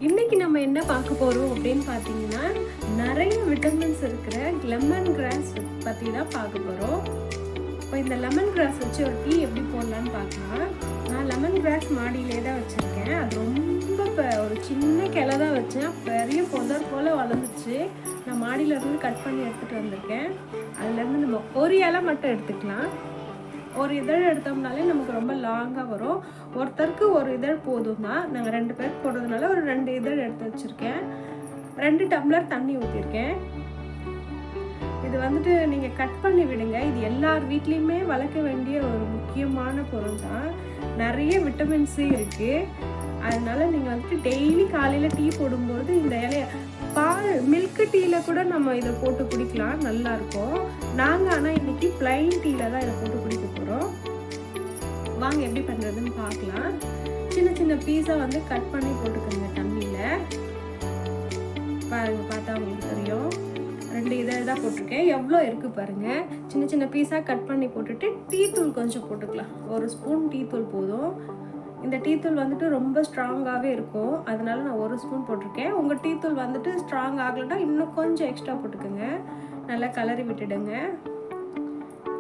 இன்னைக்கு நம்ம என்ன பார்க்க போறோம் அப்படின்னு பார்த்தீங்கன்னா, நிறைய விட்டமின்ஸ் இருக்கிற லெமன் கிராஸ் பற்றி தான் பார்க்க போகிறோம். இப்போ இந்த லெமன் கிராஸ் வச்சு ஒரு டீ எப்படி போடலான்னு பார்க்கலாம். நான் லெமன் கிராஸ் மாடியிலே தான் வச்சுருக்கேன். அது ரொம்ப ஒரு சின்ன கிளை தான் வச்சேன், பெரிய புதர் போல் வளர்ந்துச்சு. நான் மாடியிலேருந்து கட் பண்ணி எடுத்துகிட்டு வந்திருக்கேன். அதுலேருந்து நம்ம ஒரு இலை மட்டும் எடுத்துக்கலாம். ஒரு இதழ் எடுத்தோம்னாலே நமக்கு ரொம்ப லாங்காக வரும். ஒருத்தருக்கு ஒரு இதழ் போதும் தான். நாங்கள் 2 பேருக்கு போடுறதுனால ஒரு 2 இதழ் எடுத்து வச்சுருக்கேன். 2 டம்ளர் தண்ணி ஊற்றிருக்கேன். இது வந்துட்டு நீங்கள் கட் பண்ணி விடுங்க. இது எல்லார் வீட்லேயுமே வளர்க்க வேண்டிய ஒரு முக்கியமான பொருள் தான். நிறைய விட்டமின்ஸு இருக்குது. அதனால நீங்கள் வந்துட்டு டெய்லி காலையில் டீ போடும்போது இந்த இலைய மில்க் டீயில் கூட நம்ம இதை போட்டு குடிக்கலாம், நல்லாயிருக்கும். நாங்கள் ஆனால் இன்றைக்கி ப்ளைன் டீயில் தான் இதை போட்டு குடிக்க போகிறோம். வாங்க எப்படி பண்ணுறதுன்னு பார்க்கலாம். சின்ன சின்ன பீஸாக வந்து கட் பண்ணி போட்டுக்கோங்க தண்ணியில். பாருங்கள், பார்த்தா உங்களுக்கு தெரியும். 2 இதழ் தான் போட்டிருக்கேன். எவ்வளோ இருக்குது பாருங்கள். சின்ன சின்ன பீஸாக கட் பண்ணி போட்டுட்டு டீ தூள் கொஞ்சம் போட்டுக்கலாம். 1 ஸ்பூன் டீ தூள் போதும். இந்த டீ தூள் வந்துட்டு ரொம்ப ஸ்ட்ராங்காகவே இருக்கும். அதனால நான் 1 ஸ்பூன் போட்டிருக்கேன். உங்கள் டீ தூள் வந்துட்டு ஸ்ட்ராங் ஆகலைன்னா இன்னும் கொஞ்சம் எக்ஸ்ட்ரா போட்டுக்கோங்க. நல்லா கலரி விட்டுடுங்க.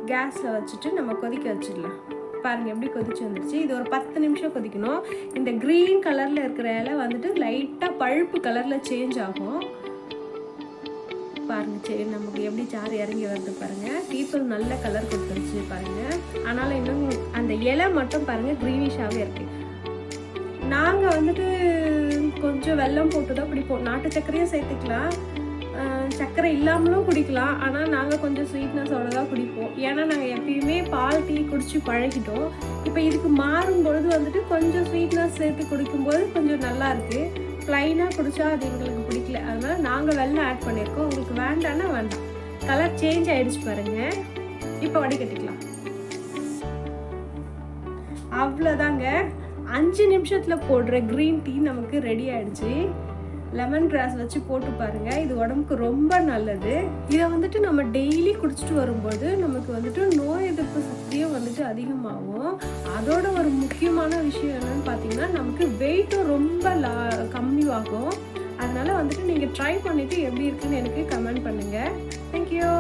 கேஸில் வச்சுட்டு நம்ம கொதிக்க வச்சிடலாம். பாருங்கள் எப்படி கொதிச்சு வந்துடுச்சு. இது ஒரு 10 நிமிஷம் கொதிக்கணும். இந்த க்ரீன் கலரில் இருக்கிற இலை வந்துட்டு லைட்டாக பழுப்பு கலரில் சேஞ்ச் ஆகும். பாருங்கள், சரி நமக்கு எப்படி சாறு இறங்கி வருது பாருங்கள். டீத்தூள் நல்ல கலர் கொடுத்துருச்சு பாருங்கள். ஆனாலும் இன்னும் அந்த இலை மட்டும் பாருங்கள் க்ரீனிஷாகவே இருக்குது. நாங்கள் வந்துட்டு கொஞ்சம் வெல்லம் போட்டு தான் குடிப்போம். நாட்டு சர்க்கரையும் சேர்த்துக்கலாம், சர்க்கரை இல்லாமலும் குடிக்கலாம். ஆனால் நாங்கள் கொஞ்சம் ஸ்வீட்னஸோட தான் குடிப்போம். ஏன்னா நாங்கள் எப்பயுமே பால் டீ குடித்து பழகிட்டோம். இப்போ இதுக்கு மாறும்பொழுது வந்துட்டு கொஞ்சம் ஸ்வீட்னஸ் சேர்த்து குடிக்கும்போது கொஞ்சம் நல்லா இருக்குது. ப்ளைனாக குடித்தா அது எங்களுக்கு பிடிக்கல. அதனால் நாங்கள் வெல்லம் ஆட் பண்ணியிருக்கோம். உங்களுக்கு வேண்டான்னா வேண்டாம். கலர் சேஞ்ச் ஆகிடுச்சு பாருங்கள். இப்போ வடிகட்டிக்கலாம். அவ்வளோதாங்க. 5 நிமிஷத்தில் போடுற க்ரீன் டீ நமக்கு ரெடி ஆகிடுச்சு. லெமன் கிராஸ் வச்சு போட்டு பாருங்கள். இது உடம்புக்கு ரொம்ப நல்லது. இதை வந்துட்டு நம்ம டெய்லி குடிச்சிட்டு வரும்போது நமக்கு வந்துட்டு நோய் எதிர்ப்பு சக்தியும் வந்துட்டு அதிகமாகும். அதோட ஒரு முக்கியமான விஷயம் என்னன்னு பார்த்தீங்கன்னா, நமக்கு வெயிட்டும் ரொம்ப கம்மியாகும். அதனால வந்துட்டு நீங்கள் ட்ரை பண்ணிவிட்டு எப்படி இருக்குன்னு எனக்கு கமெண்ட் பண்ணுங்கள். தேங்க்யூ.